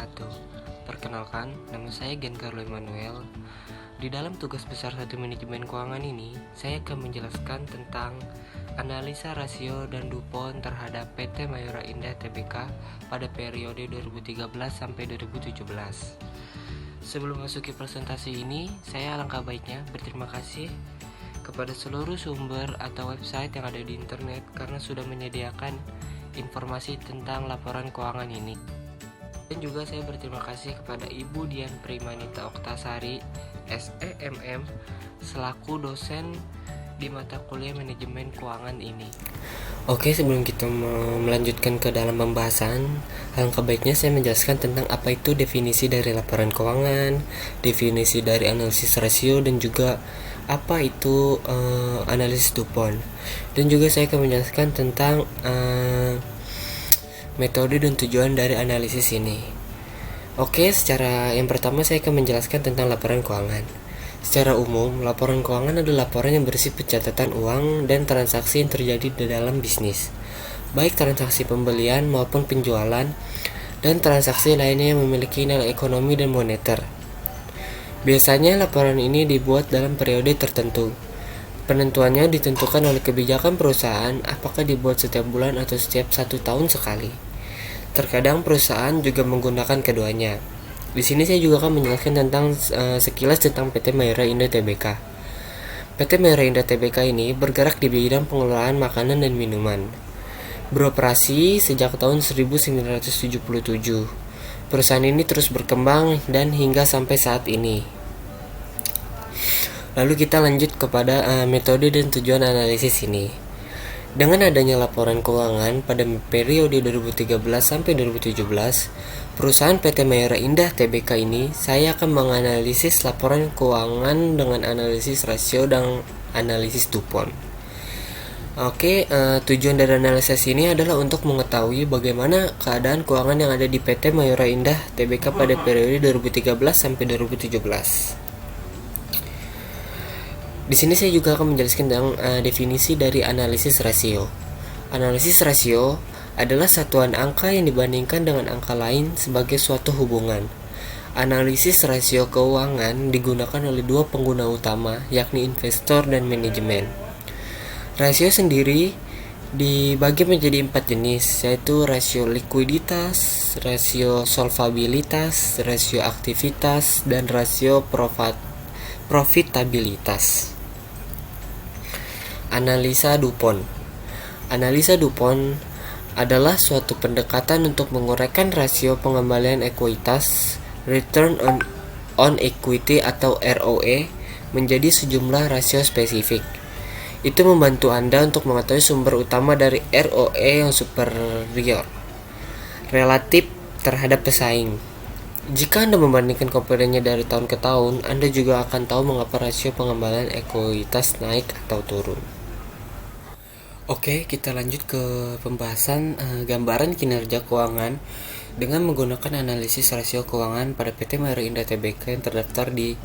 wabarakatuh. Perkenalkan, nama saya Giancarlo Emmanuel. Di dalam tugas besar 1 manajemen keuangan ini, saya akan menjelaskan tentang analisa rasio dan DuPont terhadap PT Mayora Indah Tbk pada periode 2013 sampai 2017. Sebelum masuki presentasi ini, saya alangkah baiknya berterima kasih kepada seluruh sumber atau website yang ada di internet karena sudah menyediakan informasi tentang laporan keuangan ini. Dan juga saya berterima kasih kepada Ibu Dian Primanita Oktasari, SEMM, selaku dosen di mata kuliah manajemen keuangan ini. Oke, sebelum kita melanjutkan ke dalam pembahasan, alangkah baiknya saya menjelaskan tentang apa itu definisi dari laporan keuangan, definisi dari analisis rasio, dan juga apa itu analisis DuPont. Dan juga saya akan menjelaskan tentang metode dan tujuan dari analisis ini. Oke, secara yang pertama saya akan menjelaskan tentang laporan keuangan. Secara umum, laporan keuangan adalah laporan yang berisi pencatatan uang dan transaksi yang terjadi di dalam bisnis, baik transaksi pembelian maupun penjualan, dan transaksi lainnya yang memiliki nilai ekonomi dan moneter. Biasanya laporan ini dibuat dalam periode tertentu. Penentuannya ditentukan oleh kebijakan perusahaan, apakah dibuat setiap bulan atau setiap 1 tahun sekali. Terkadang perusahaan juga menggunakan keduanya. Di sini saya juga akan menjelaskan tentang sekilas tentang PT Mayora Indah Tbk. PT Mayora Indah Tbk ini bergerak di bidang pengelolaan makanan dan minuman. Beroperasi sejak tahun 1977. Perusahaan ini terus berkembang dan hingga sampai saat ini. Lalu kita lanjut kepada metode dan tujuan analisis ini. Dengan adanya laporan keuangan pada periode 2013 sampai 2017, perusahaan PT Mayora Indah Tbk ini saya akan menganalisis laporan keuangan dengan analisis rasio dan analisis DuPont. Oke, tujuan dari analisis ini adalah untuk mengetahui bagaimana keadaan keuangan yang ada di PT Mayora Indah Tbk pada periode 2013 sampai 2017. Di sini saya juga akan menjelaskan tentang definisi dari analisis rasio. Analisis rasio adalah satuan angka yang dibandingkan dengan angka lain sebagai suatu hubungan. Analisis rasio keuangan digunakan oleh dua pengguna utama, yakni investor dan manajemen. Rasio sendiri dibagi menjadi 4 jenis, yaitu rasio likuiditas, rasio solvabilitas, rasio aktivitas, dan rasio profitabilitas. Analisa DuPont. Analisa DuPont adalah suatu pendekatan untuk menguraikan rasio pengembalian ekuitas, return on equity atau ROE, menjadi sejumlah rasio spesifik. Itu membantu Anda untuk mengetahui sumber utama dari ROE yang superior relatif terhadap pesaing. Jika Anda membandingkan komponennya dari tahun ke tahun, Anda juga akan tahu mengapa rasio pengembalian ekuitas naik atau turun. Oke, kita lanjut ke pembahasan gambaran kinerja keuangan dengan menggunakan analisis rasio keuangan pada PT Mayora Indah Tbk yang terdaftar di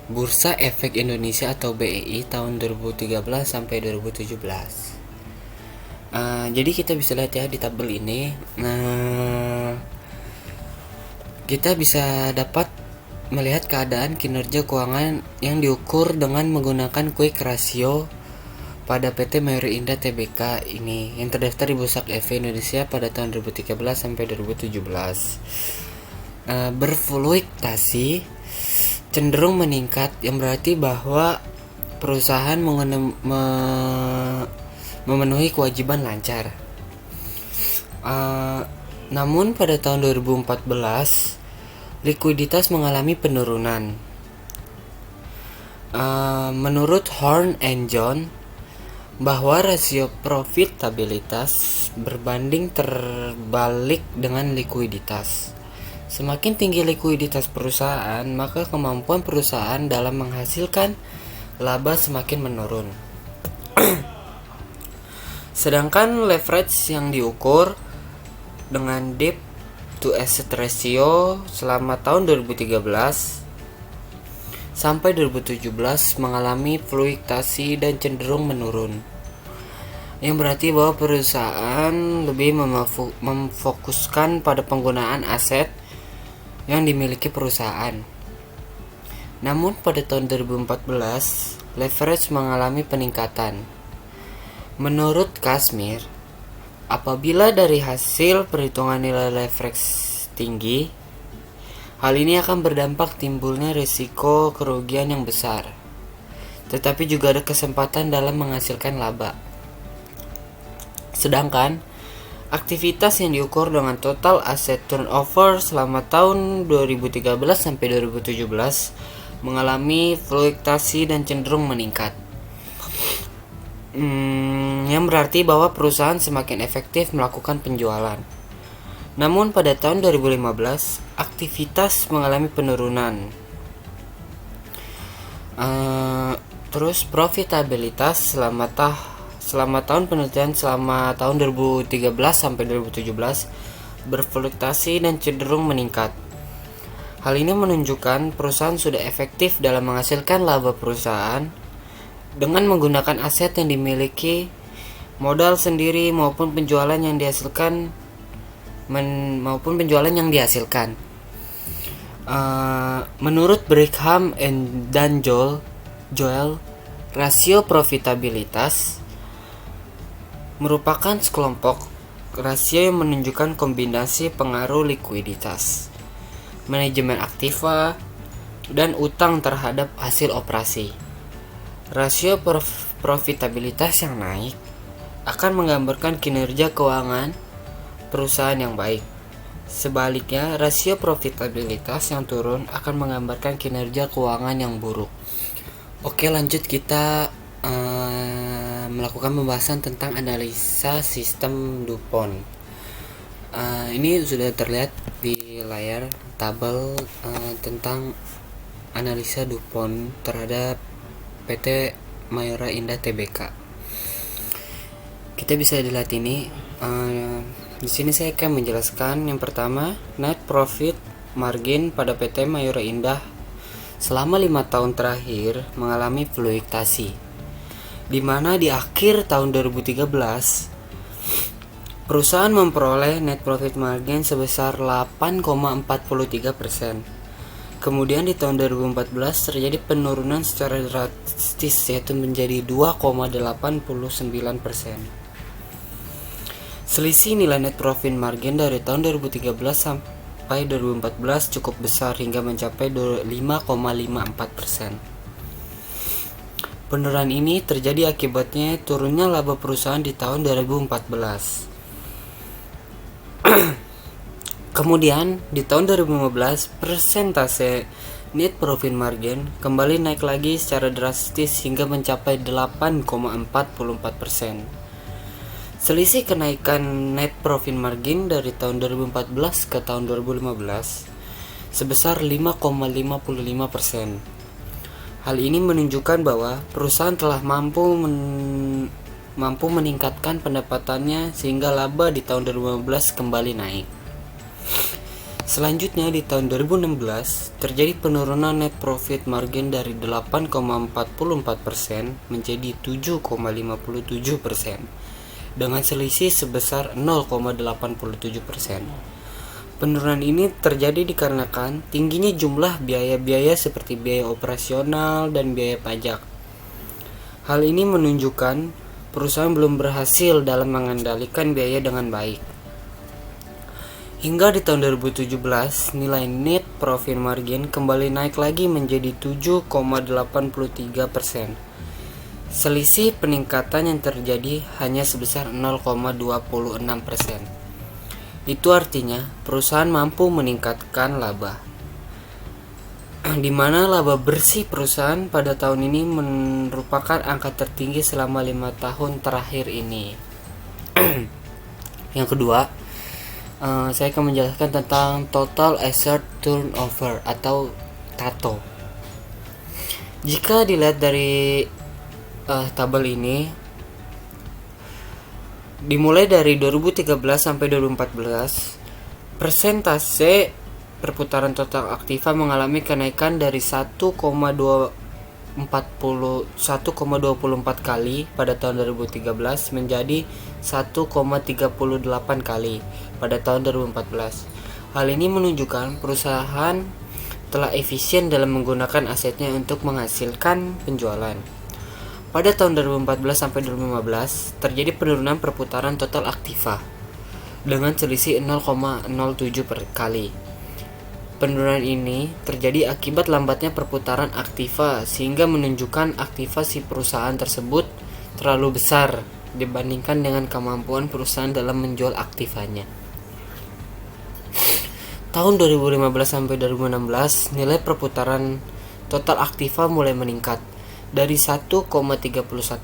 Bursa Efek Indonesia atau BEI tahun 2013 sampai 2017. Jadi kita bisa lihat ya di tabel ini. Kita bisa dapat melihat keadaan kinerja keuangan yang diukur dengan menggunakan quick ratio pada PT Mayora Indah Tbk ini yang terdaftar di Bursa Efek Indonesia pada tahun 2013 sampai 2017. Berfluktasi cenderung meningkat, yang berarti bahwa perusahaan memenuhi kewajiban lancar. Namun pada tahun 2014 likuiditas mengalami penurunan. Menurut Horn and John, bahwa rasio profitabilitas berbanding terbalik dengan likuiditas. Semakin tinggi likuiditas perusahaan, maka kemampuan perusahaan dalam menghasilkan laba semakin menurun. Sedangkan leverage yang diukur dengan debt to asset ratio selama tahun 2013 sampai 2017 mengalami fluktuasi dan cenderung menurun. Yang berarti bahwa perusahaan lebih memfokuskan pada penggunaan aset yang dimiliki perusahaan. Namun pada tahun 2014, leverage mengalami peningkatan. Menurut Kashmir, apabila dari hasil perhitungan nilai leverage tinggi, hal ini akan berdampak timbulnya risiko kerugian yang besar, tetapi juga ada kesempatan dalam menghasilkan laba. Sedangkan aktivitas yang diukur dengan total asset turnover selama tahun 2013 sampai 2017 mengalami fluktuasi dan cenderung meningkat. Yang berarti bahwa perusahaan semakin efektif melakukan penjualan. Namun pada tahun 2015 aktivitas mengalami penurunan. Terus profitabilitas selama tahun penelitian selama tahun 2013 sampai 2017 berfluktuasi dan cenderung meningkat. Hal ini menunjukkan perusahaan sudah efektif dalam menghasilkan laba perusahaan dengan menggunakan aset yang dimiliki, modal sendiri maupun penjualan yang dihasilkan. Menurut Brigham dan Joel, rasio profitabilitas merupakan sekelompok rasio yang menunjukkan kombinasi pengaruh likuiditas, manajemen aktiva, dan utang terhadap hasil operasi. Rasio profitabilitas yang naik akan menggambarkan kinerja keuangan perusahaan yang baik. Sebaliknya, rasio profitabilitas yang turun akan menggambarkan kinerja keuangan yang buruk. Oke, lanjut kita melakukan pembahasan tentang analisa sistem DuPont. Ini sudah terlihat di layar tabel tentang analisa DuPont terhadap PT Mayora Indah Tbk. Kita bisa dilihat ini. Di sini saya akan menjelaskan yang pertama, net profit margin pada PT Mayora Indah selama 5 tahun terakhir mengalami fluktuasi, di mana di akhir tahun 2013 perusahaan memperoleh net profit margin sebesar 8,43%. Kemudian di tahun 2014 terjadi penurunan secara drastis, yaitu menjadi 2,89%. Selisih nilai net profit margin dari tahun 2013 sampai 2014 cukup besar hingga mencapai 5,54%. Penurunan ini terjadi akibatnya turunnya laba perusahaan di tahun 2014. Kemudian di tahun 2015 persentase net profit margin kembali naik lagi secara drastis hingga mencapai 8,44%. Selisih kenaikan net profit margin dari tahun 2014 ke tahun 2015 sebesar 5,55%. Hal ini menunjukkan bahwa perusahaan telah mampu meningkatkan pendapatannya sehingga laba di tahun 2015 kembali naik. Selanjutnya di tahun 2016 terjadi penurunan net profit margin dari 8,44% menjadi 7,57% dengan selisih sebesar 0,87%. Penurunan ini terjadi dikarenakan tingginya jumlah biaya-biaya seperti biaya operasional dan biaya pajak. Hal ini menunjukkan perusahaan belum berhasil dalam mengendalikan biaya dengan baik. Hingga di tahun 2017, nilai net profit margin kembali naik lagi menjadi 7,83%. Selisih peningkatan yang terjadi hanya sebesar 0,26%. Itu artinya perusahaan mampu meningkatkan laba, di mana laba bersih perusahaan pada tahun ini merupakan angka tertinggi selama 5 tahun terakhir ini. Yang kedua, saya akan menjelaskan tentang total asset turnover atau TATO. Jika dilihat dari tabel ini, dimulai dari 2013 sampai 2014, persentase perputaran total aktiva mengalami kenaikan dari 1,24 kali pada tahun 2013 menjadi 1,38 kali pada tahun 2014. Hal ini menunjukkan perusahaan telah efisien dalam menggunakan asetnya untuk menghasilkan penjualan. Pada tahun 2014 sampai 2015 terjadi penurunan perputaran total aktiva dengan selisih 0,07 per kali. Penurunan ini terjadi akibat lambatnya perputaran aktiva sehingga menunjukkan aktiva si perusahaan tersebut terlalu besar dibandingkan dengan kemampuan perusahaan dalam menjual aktivanya. Tahun 2015 sampai 2016 nilai perputaran total aktiva mulai meningkat dari 1,31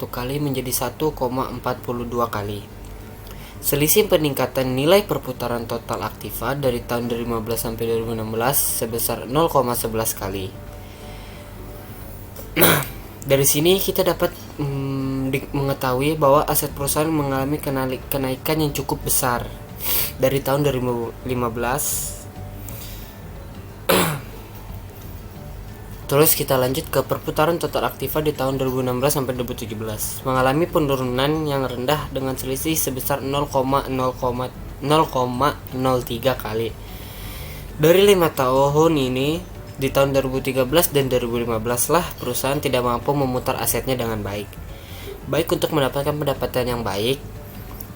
kali menjadi 1,42 kali. Selisih peningkatan nilai perputaran total aktiva dari tahun 2015 sampai 2016 sebesar 0,11 kali. Nah, dari sini kita dapat mengetahui bahwa aset perusahaan mengalami kenaikan yang cukup besar dari tahun 2015. Terus kita lanjut ke perputaran total aktiva di tahun 2016 sampai 2017 mengalami penurunan yang rendah dengan selisih sebesar 0,03 kali. Dari 5 tahun ini, di tahun 2013 dan 2015 lah perusahaan tidak mampu memutar asetnya dengan baik untuk mendapatkan pendapatan yang baik.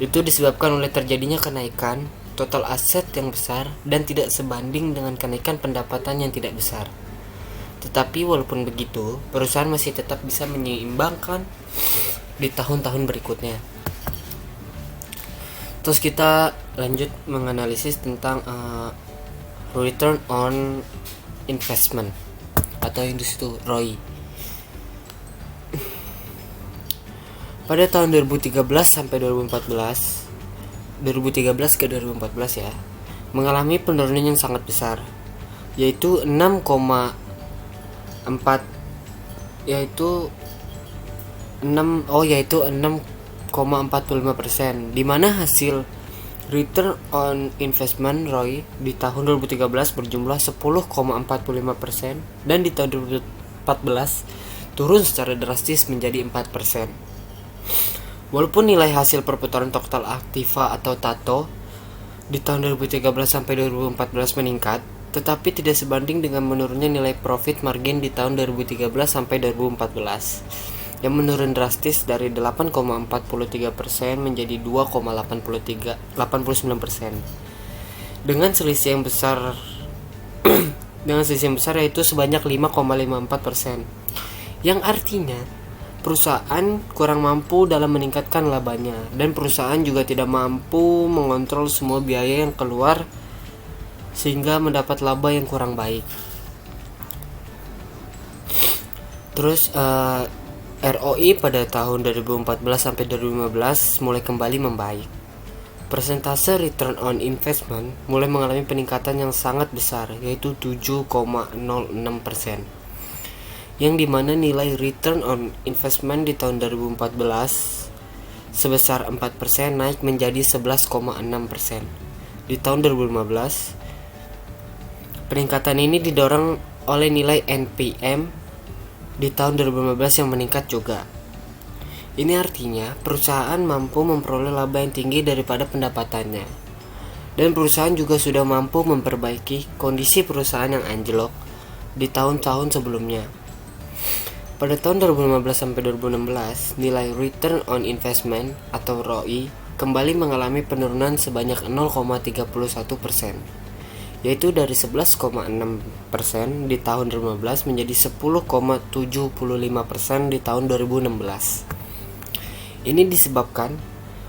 Itu disebabkan oleh terjadinya kenaikan total aset yang besar dan tidak sebanding dengan kenaikan pendapatan yang tidak besar. Tetapi walaupun begitu, perusahaan masih tetap bisa menyeimbangkan di tahun-tahun berikutnya. Terus kita lanjut menganalisis tentang return on investment atau industri ROI. Pada tahun 2013 sampai 2013 ke 2014 ya, mengalami penurunan yang sangat besar, yaitu 6,45%, di mana hasil return on investment ROI di tahun 2013 berjumlah 10,45% dan di tahun 2014 turun secara drastis menjadi 4%. Walaupun nilai hasil perputaran total aktiva atau TATO di tahun 2013 sampai 2014 meningkat, tetapi tidak sebanding dengan menurunnya nilai profit margin di tahun 2013 sampai 2014 yang menurun drastis dari 8,43% menjadi 2,89%. Dengan selisih yang besar yaitu sebanyak 5,54%. Yang artinya perusahaan kurang mampu dalam meningkatkan labanya dan perusahaan juga tidak mampu mengontrol semua biaya yang keluar sehingga mendapat laba yang kurang baik. Terus ROI pada tahun 2014 sampai 2015 mulai kembali membaik. Persentase return on investment mulai mengalami peningkatan yang sangat besar, yaitu 7,06%. Yang dimana nilai return on investment di tahun 2014 sebesar 4% naik menjadi 11,6%. Di tahun 2015 peningkatan ini didorong oleh nilai NPM di tahun 2015 yang meningkat juga. Ini artinya perusahaan mampu memperoleh laba yang tinggi daripada pendapatannya. Dan perusahaan juga sudah mampu memperbaiki kondisi perusahaan yang anjlok di tahun-tahun sebelumnya. Pada tahun 2015 sampai 2016, nilai return on investment atau ROI kembali mengalami penurunan sebanyak 0,31%. Yaitu dari 11,6% di tahun 2015 menjadi 10,75% di tahun 2016. Ini disebabkan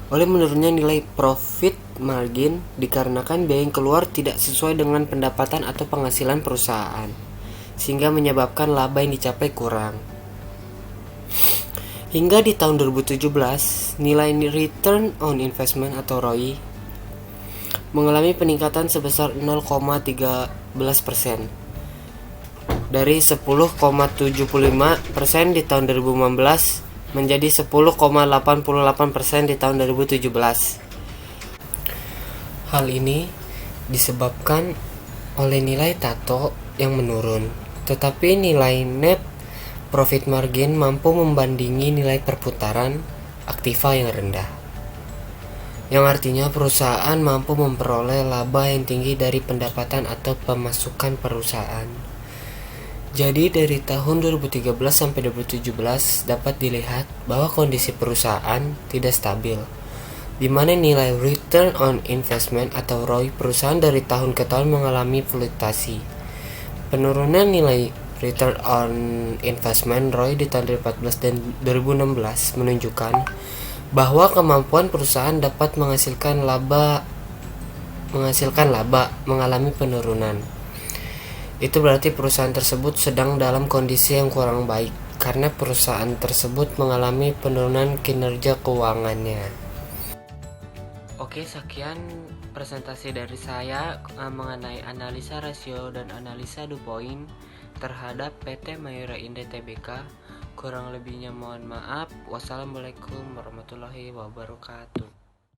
oleh menurunnya nilai profit margin dikarenakan biaya yang keluar tidak sesuai dengan pendapatan atau penghasilan perusahaan, sehingga menyebabkan laba yang dicapai kurang. Hingga di tahun 2017, nilai return on investment atau ROI mengalami peningkatan sebesar 0,13% dari 10,75% di tahun 2015 menjadi 10,88% di tahun 2017. Hal ini disebabkan oleh nilai TATO yang menurun, tetapi nilai net profit margin mampu membandingi nilai perputaran aktiva yang rendah. yang artinya perusahaan mampu memperoleh laba yang tinggi dari pendapatan atau pemasukan perusahaan. Jadi dari tahun 2013 sampai 2017 dapat dilihat bahwa kondisi perusahaan tidak stabil, di mana nilai return on investment atau ROI perusahaan dari tahun ke tahun mengalami fluktuasi. Penurunan nilai return on investment ROI di tahun 2014 dan 2016 menunjukkan bahwa kemampuan perusahaan dapat menghasilkan laba mengalami penurunan. Itu berarti perusahaan tersebut sedang dalam kondisi yang kurang baik karena perusahaan tersebut mengalami penurunan kinerja keuangannya. Oke, sekian presentasi dari saya mengenai analisa rasio dan analisa DuPont terhadap PT Mayura Indah Tbk. Kurang lebihnya mohon maaf. Wassalamualaikum warahmatullahi wabarakatuh.